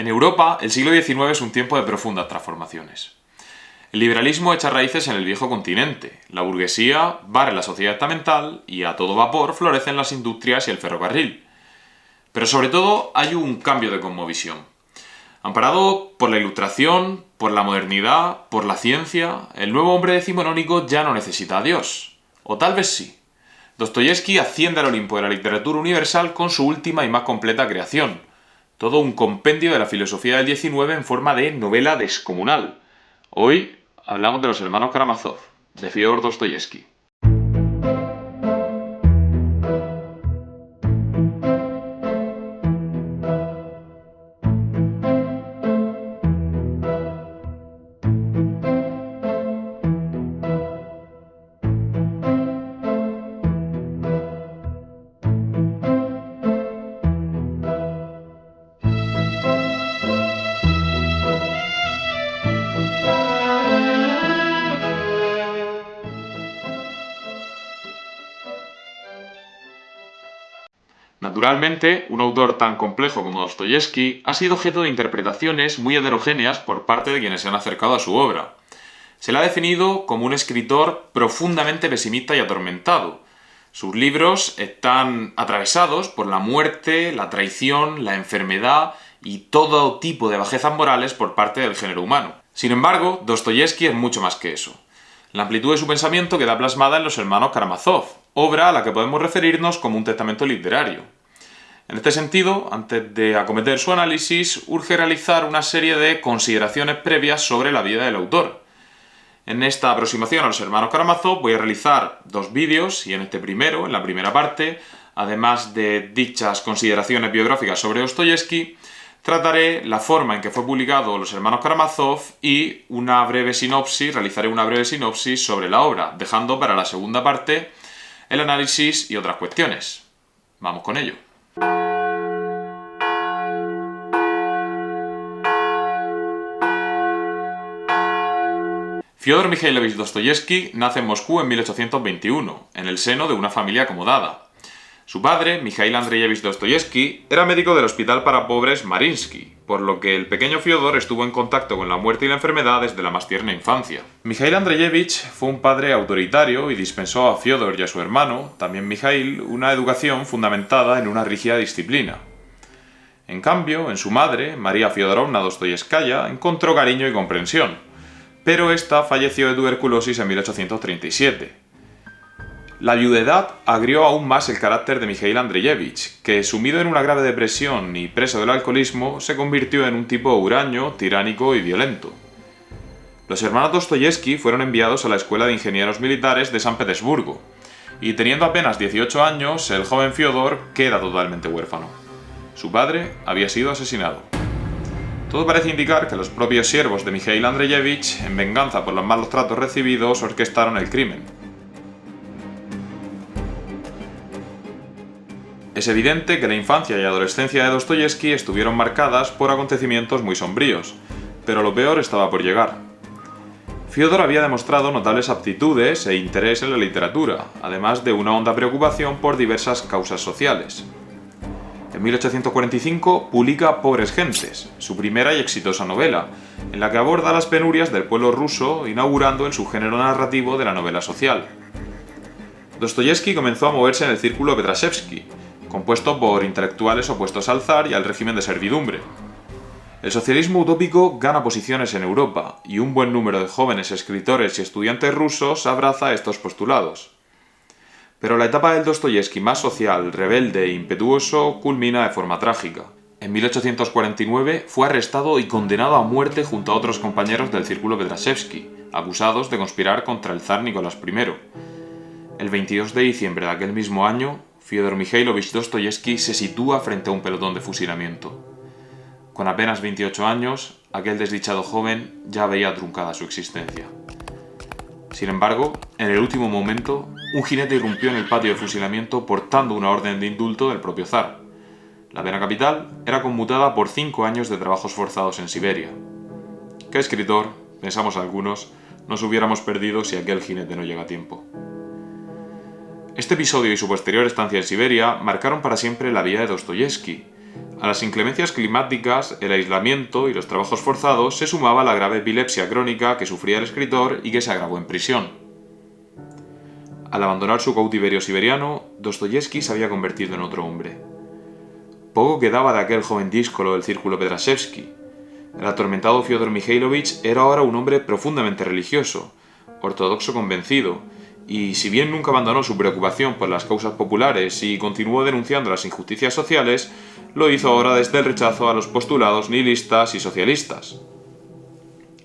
En Europa, el siglo XIX es un tiempo de profundas transformaciones. El liberalismo echa raíces en el viejo continente, la burguesía barre la sociedad estamental y a todo vapor florecen las industrias y el ferrocarril. Pero sobre todo hay un cambio de cosmovisión. Amparado por la Ilustración, por la modernidad, por la ciencia, el nuevo hombre decimonónico ya no necesita a Dios. O tal vez sí. Dostoyevski asciende al Olimpo de la literatura universal con su última y más completa creación. Todo un compendio de la filosofía del XIX en forma de novela descomunal. Hoy hablamos de los hermanos Karamazov, de Fyodor Dostoyevski. Naturalmente, un autor tan complejo como Dostoyevski ha sido objeto de interpretaciones muy heterogéneas por parte de quienes se han acercado a su obra. Se le ha definido como un escritor profundamente pesimista y atormentado. Sus libros están atravesados por la muerte, la traición, la enfermedad y todo tipo de bajezas morales por parte del género humano. Sin embargo, Dostoyevski es mucho más que eso. La amplitud de su pensamiento queda plasmada en Los hermanos Karamazov, obra a la que podemos referirnos como un testamento literario. En este sentido, antes de acometer su análisis, urge realizar una serie de consideraciones previas sobre la vida del autor. En esta aproximación a Los hermanos Karamazov voy a realizar dos vídeos y en este primero, en la primera parte, además de dichas consideraciones biográficas sobre Dostoyevski, trataré la forma en que fue publicado Los hermanos Karamazov y realizaré una breve sinopsis sobre la obra, dejando para la segunda parte el análisis y otras cuestiones. Vamos con ello. Fyodor Mikhailovich Dostoyevski nace en Moscú en 1821, en el seno de una familia acomodada. Su padre, Mikhail Andreyevich Dostoyevski, era médico del hospital para pobres Mariinsky, por lo que el pequeño Fyodor estuvo en contacto con la muerte y la enfermedad desde la más tierna infancia. Mikhail Andreyevich fue un padre autoritario y dispensó a Fyodor y a su hermano, también Mikhail, una educación fundamentada en una rígida disciplina. En cambio, en su madre, María Fyodorovna Dostoyevskaya, encontró cariño y comprensión, pero esta falleció de tuberculosis en 1837. La viudedad agrió aún más el carácter de Mikhail Andreyevich, que, sumido en una grave depresión y preso del alcoholismo, se convirtió en un tipo huraño, tiránico y violento. Los hermanos Dostoyevski fueron enviados a la Escuela de Ingenieros Militares de San Petersburgo, y teniendo apenas 18 años, el joven Fyodor queda totalmente huérfano. Su padre había sido asesinado. Todo parece indicar que los propios siervos de Mikhail Andreyevich, en venganza por los malos tratos recibidos, orquestaron el crimen. Es evidente que la infancia y adolescencia de Dostoyevski estuvieron marcadas por acontecimientos muy sombríos, pero lo peor estaba por llegar. Fyodor había demostrado notables aptitudes e interés en la literatura, además de una honda preocupación por diversas causas sociales. En 1845 publica Pobres gentes, su primera y exitosa novela, en la que aborda las penurias del pueblo ruso, inaugurando el subgénero narrativo de la novela social. Dostoyevski comenzó a moverse en el círculo Petrashevsky, compuesto por intelectuales opuestos al zar y al régimen de servidumbre. El socialismo utópico gana posiciones en Europa, y un buen número de jóvenes escritores y estudiantes rusos abraza estos postulados. Pero la etapa del Dostoyevski más social, rebelde e impetuoso culmina de forma trágica. En 1849 fue arrestado y condenado a muerte junto a otros compañeros del círculo Petrashevsky, acusados de conspirar contra el zar Nicolás I. El 22 de diciembre de aquel mismo año, Fyodor Mikhailovich Dostoyevski se sitúa frente a un pelotón de fusilamiento. Con apenas 28 años, aquel desdichado joven ya veía truncada su existencia. Sin embargo, en el último momento, un jinete irrumpió en el patio de fusilamiento portando una orden de indulto del propio zar. La pena capital era conmutada por 5 años de trabajos forzados en Siberia. ¿Qué escritor, pensamos algunos, nos hubiéramos perdido si aquel jinete no llega a tiempo? Este episodio y su posterior estancia en Siberia marcaron para siempre la vida de Dostoyevski, A las inclemencias climáticas, el aislamiento y los trabajos forzados se sumaba la grave epilepsia crónica que sufría el escritor y que se agravó en prisión. Al abandonar su cautiverio siberiano, Dostoyevski se había convertido en otro hombre. Poco quedaba de aquel joven díscolo del círculo Petrashevsky. El atormentado Fyodor Mikhailovich era ahora un hombre profundamente religioso, ortodoxo convencido, y si bien nunca abandonó su preocupación por las causas populares y continuó denunciando las injusticias sociales, lo hizo ahora desde el rechazo a los postulados nihilistas y socialistas.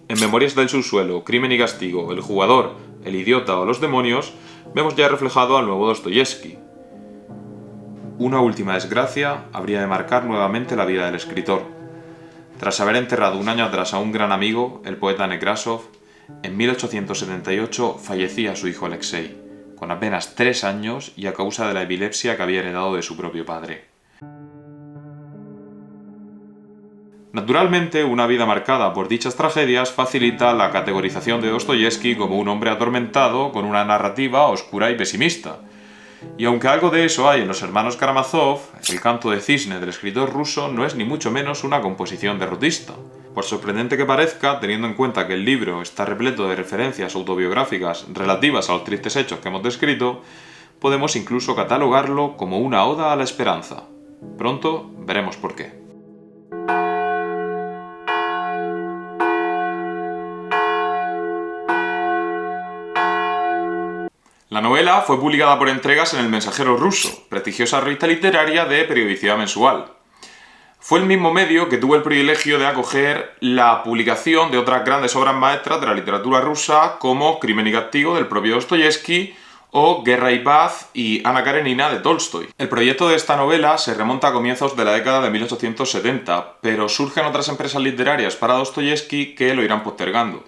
En Memorias del subsuelo, Crimen y castigo, El jugador, El idiota o Los demonios, vemos ya reflejado al nuevo Dostoyevski. Una última desgracia habría de marcar nuevamente la vida del escritor. Tras haber enterrado un año atrás a un gran amigo, el poeta Nekrasov, en 1878 fallecía su hijo Alexei, con apenas 3 años y a causa de la epilepsia que había heredado de su propio padre. Naturalmente, una vida marcada por dichas tragedias facilita la categorización de Dostoyevski como un hombre atormentado con una narrativa oscura y pesimista. Y aunque algo de eso hay en Los hermanos Karamazov, El canto de cisne del escritor ruso no es ni mucho menos una composición derrotista. Por sorprendente que parezca, teniendo en cuenta que el libro está repleto de referencias autobiográficas relativas a los tristes hechos que hemos descrito, podemos incluso catalogarlo como una oda a la esperanza. Pronto veremos por qué. La novela fue publicada por entregas en El Mensajero ruso, prestigiosa revista literaria de periodicidad mensual. Fue el mismo medio que tuvo el privilegio de acoger la publicación de otras grandes obras maestras de la literatura rusa como Crimen y castigo del propio Dostoyevski o Guerra y paz y Ana Karenina de Tolstoy. El proyecto de esta novela se remonta a comienzos de la década de 1870, pero surgen otras empresas literarias para Dostoyevski que lo irán postergando.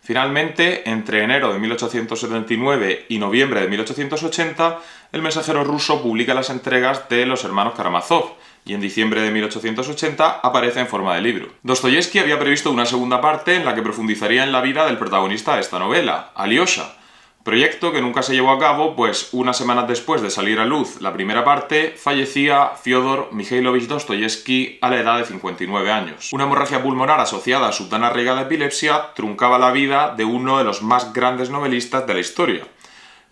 Finalmente, entre enero de 1879 y noviembre de 1880, el Mensajero ruso publica las entregas de Los hermanos Karamazov, y en diciembre de 1880 aparece en forma de libro. Dostoyevski había previsto una segunda parte en la que profundizaría en la vida del protagonista de esta novela, Alyosha, proyecto que nunca se llevó a cabo, pues unas semanas después de salir a luz la primera parte, fallecía Fyodor Mikhailovich Dostoyevski a la edad de 59 años. Una hemorragia pulmonar asociada a su tan arraigada epilepsia truncaba la vida de uno de los más grandes novelistas de la historia.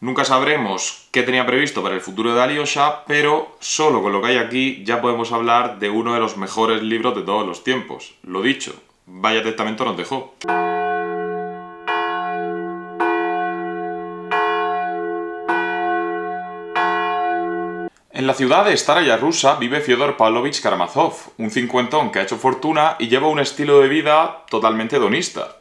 Nunca sabremos qué tenía previsto para el futuro de Alyosha, pero solo con lo que hay aquí ya podemos hablar de uno de los mejores libros de todos los tiempos. Lo dicho, vaya testamento nos dejó. En la ciudad de Staraya rusa vive Fyodor Pavlovich Karamazov, un cincuentón que ha hecho fortuna y lleva un estilo de vida totalmente hedonista.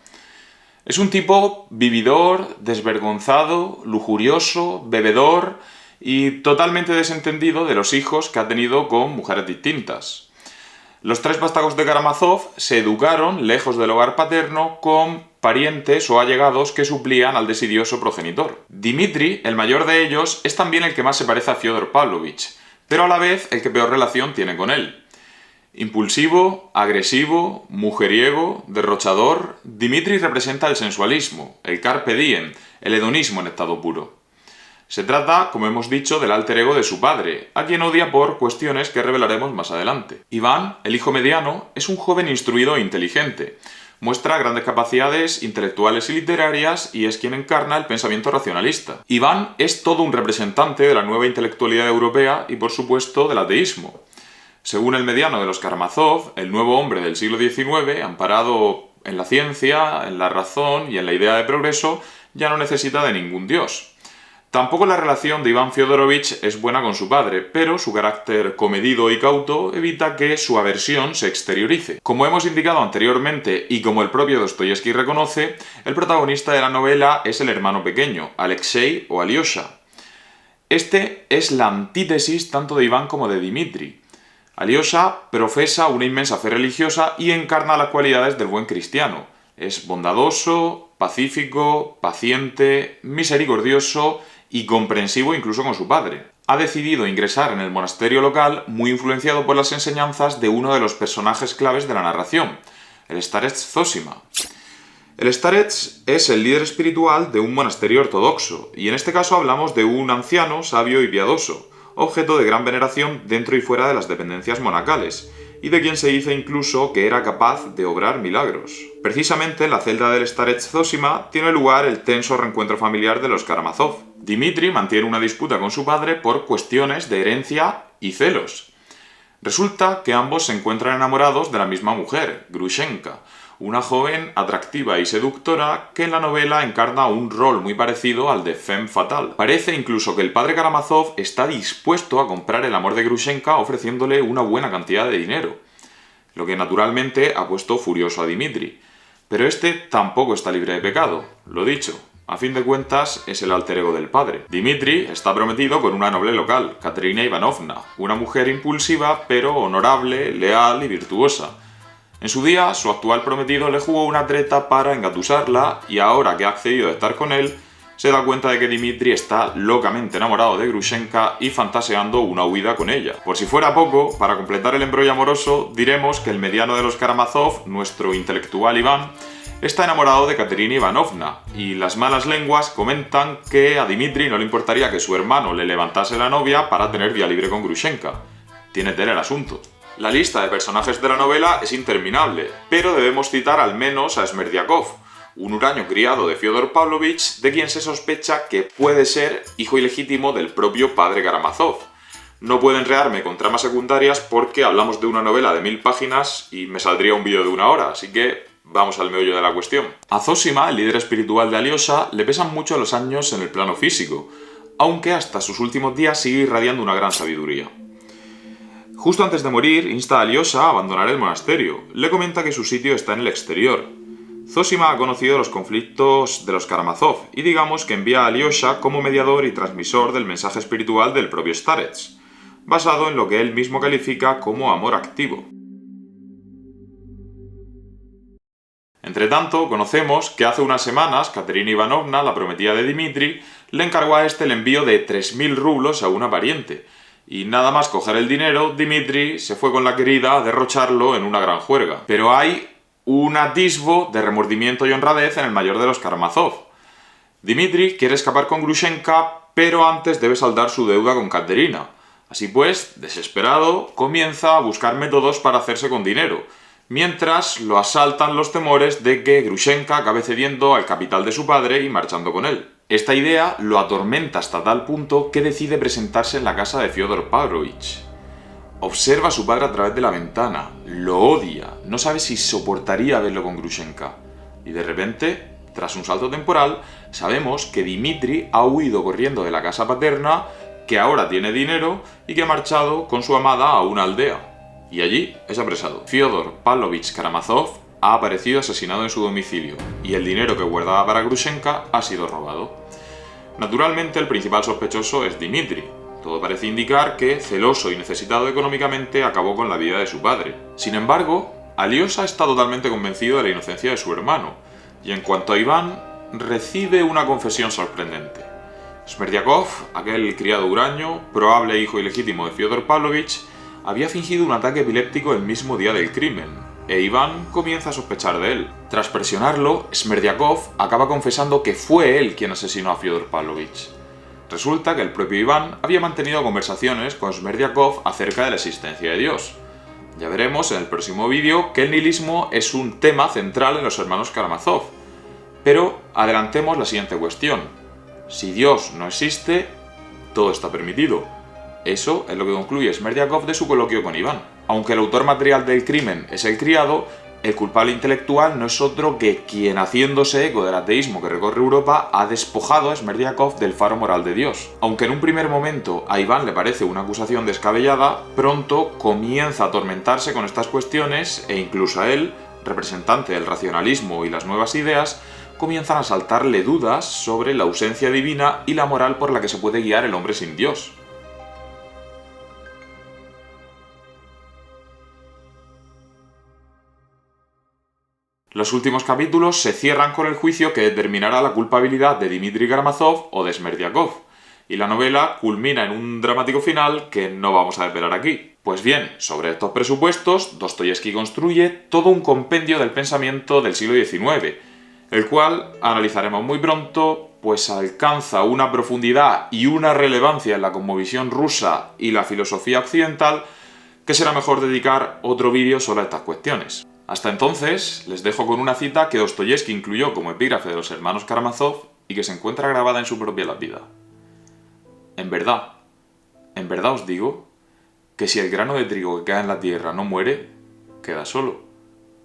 Es un tipo vividor, desvergonzado, lujurioso, bebedor y totalmente desentendido de los hijos que ha tenido con mujeres distintas. Los 3 vástagos de Karamazov se educaron lejos del hogar paterno con parientes o allegados que suplían al desidioso progenitor. Dmitri, el mayor de ellos, es también el que más se parece a Fyodor Pavlovich, pero a la vez el que peor relación tiene con él. Impulsivo, agresivo, mujeriego, derrochador, Dmitri representa el sensualismo, el carpe diem, el hedonismo en estado puro. Se trata, como hemos dicho, del alter ego de su padre, a quien odia por cuestiones que revelaremos más adelante. Iván, el hijo mediano, es un joven instruido e inteligente. Muestra grandes capacidades intelectuales y literarias y es quien encarna el pensamiento racionalista. Iván es todo un representante de la nueva intelectualidad europea y, por supuesto, del ateísmo. Según el mediano de los Karamazov, el nuevo hombre del siglo XIX, amparado en la ciencia, en la razón y en la idea de progreso, ya no necesita de ningún dios. Tampoco la relación de Iván Fyodorovich es buena con su padre, pero su carácter comedido y cauto evita que su aversión se exteriorice. Como hemos indicado anteriormente y como el propio Dostoyevski reconoce, el protagonista de la novela es el hermano pequeño, Alexei o Alyosha. Este es la antítesis tanto de Iván como de Dmitri. Alyosha profesa una inmensa fe religiosa y encarna las cualidades del buen cristiano. Es bondadoso, pacífico, paciente, misericordioso y comprensivo incluso con su padre. Ha decidido ingresar en el monasterio local muy influenciado por las enseñanzas de uno de los personajes claves de la narración, el starets Zosima. El starets es el líder espiritual de un monasterio ortodoxo, y en este caso hablamos de un anciano, sabio y piadoso, objeto de gran veneración dentro y fuera de las dependencias monacales, y de quien se dice incluso que era capaz de obrar milagros. Precisamente en la celda del Starets Zosima tiene lugar el tenso reencuentro familiar de los Karamazov. Dmitri mantiene una disputa con su padre por cuestiones de herencia y celos. Resulta que ambos se encuentran enamorados de la misma mujer, Grushenka, una joven atractiva y seductora que en la novela encarna un rol muy parecido al de femme fatale. Parece incluso que el padre Karamazov está dispuesto a comprar el amor de Grushenka ofreciéndole una buena cantidad de dinero, lo que naturalmente ha puesto furioso a Dmitri. Pero este tampoco está libre de pecado, lo dicho. A fin de cuentas, es el alter ego del padre. Dmitri está prometido con una noble local, Katerina Ivanovna, una mujer impulsiva pero honorable, leal y virtuosa. En su día, su actual prometido le jugó una treta para engatusarla y ahora que ha accedido a estar con él, se da cuenta de que Dmitri está locamente enamorado de Grushenka y fantaseando una huida con ella. Por si fuera poco, para completar el embrollo amoroso, diremos que el mediano de los Karamazov, nuestro intelectual Iván, está enamorado de Katerina Ivanovna, y las malas lenguas comentan que a Dmitri no le importaría que su hermano le levantase la novia para tener vía libre con Grushenka. Tiene tela el asunto. La lista de personajes de la novela es interminable, pero debemos citar al menos a Smerdiakov, un huraño criado de Fyodor Pavlovich, de quien se sospecha que puede ser hijo ilegítimo del propio padre Karamazov. No puedo enredarme con tramas secundarias porque hablamos de una novela de 1000 páginas y me saldría un vídeo de 1 hora, así que vamos al meollo de la cuestión. A Zosima, el líder espiritual de Alyosha, le pesan mucho los años en el plano físico, aunque hasta sus últimos días sigue irradiando una gran sabiduría. Justo antes de morir, insta a Alyosha a abandonar el monasterio. Le comenta que su sitio está en el exterior. Zosima ha conocido los conflictos de los Karamazov y digamos que envía a Alyosha como mediador y transmisor del mensaje espiritual del propio Starets, basado en lo que él mismo califica como amor activo. Entretanto, conocemos que hace unas semanas Katerina Ivanovna, la prometida de Dmitri, le encargó a este el envío de 3000 rublos a una pariente, y nada más coger el dinero, Dmitri se fue con la querida a derrocharlo en una gran juerga. Pero hay un atisbo de remordimiento y honradez en el mayor de los Karamazov. Dmitri quiere escapar con Grushenka, pero antes debe saldar su deuda con Katerina. Así pues, desesperado, comienza a buscar métodos para hacerse con dinero, mientras lo asaltan los temores de que Grushenka acabe cediendo al capital de su padre y marchando con él. Esta idea lo atormenta hasta tal punto que decide presentarse en la casa de Fyodor Pavlovich. Observa a su padre a través de la ventana, lo odia, no sabe si soportaría verlo con Grushenka. Y de repente, tras un salto temporal, sabemos que Dmitri ha huido corriendo de la casa paterna, que ahora tiene dinero y que ha marchado con su amada a una aldea. Y allí es apresado. Fyodor Pavlovich Karamazov ha aparecido asesinado en su domicilio y el dinero que guardaba para Grushenka ha sido robado. Naturalmente, el principal sospechoso es Dmitri. Todo parece indicar que, celoso y necesitado económicamente, acabó con la vida de su padre. Sin embargo, Alyosha está totalmente convencido de la inocencia de su hermano, y en cuanto a Iván, recibe una confesión sorprendente. Smerdiakov, aquel criado huraño, probable hijo ilegítimo de Fyodor Pavlovich, había fingido un ataque epiléptico el mismo día del crimen, e Iván comienza a sospechar de él. Tras presionarlo, Smerdiakov acaba confesando que fue él quien asesinó a Fyodor Pavlovich. Resulta que el propio Iván había mantenido conversaciones con Smerdiakov acerca de la existencia de Dios. Ya veremos en el próximo vídeo que el nihilismo es un tema central en los hermanos Karamazov. Pero adelantemos la siguiente cuestión. Si Dios no existe, todo está permitido. Eso es lo que concluye Smerdiakov de su coloquio con Iván. Aunque el autor material del crimen es el criado, el culpable intelectual no es otro que quien, haciéndose eco del ateísmo que recorre Europa, ha despojado a Smerdiakov del faro moral de Dios. Aunque en un primer momento a Iván le parece una acusación descabellada, pronto comienza a atormentarse con estas cuestiones e incluso a él, representante del racionalismo y las nuevas ideas, comienzan a saltarle dudas sobre la ausencia divina y la moral por la que se puede guiar el hombre sin Dios. Los últimos capítulos se cierran con el juicio que determinará la culpabilidad de Dmitri Karamazov o de Smerdiakov, y la novela culmina en un dramático final que no vamos a desvelar aquí. Pues bien, sobre estos presupuestos, Dostoyevski construye todo un compendio del pensamiento del siglo XIX, el cual analizaremos muy pronto, pues alcanza una profundidad y una relevancia en la cosmovisión rusa y la filosofía occidental que será mejor dedicar otro vídeo solo a estas cuestiones. Hasta entonces, les dejo con una cita que Dostoyevski incluyó como epígrafe de los hermanos Karamazov y que se encuentra grabada en su propia lápida. En verdad os digo que si el grano de trigo que cae en la tierra no muere, queda solo,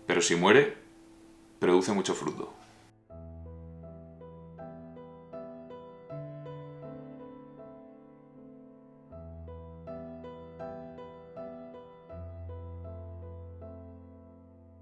pero si muere, produce mucho fruto.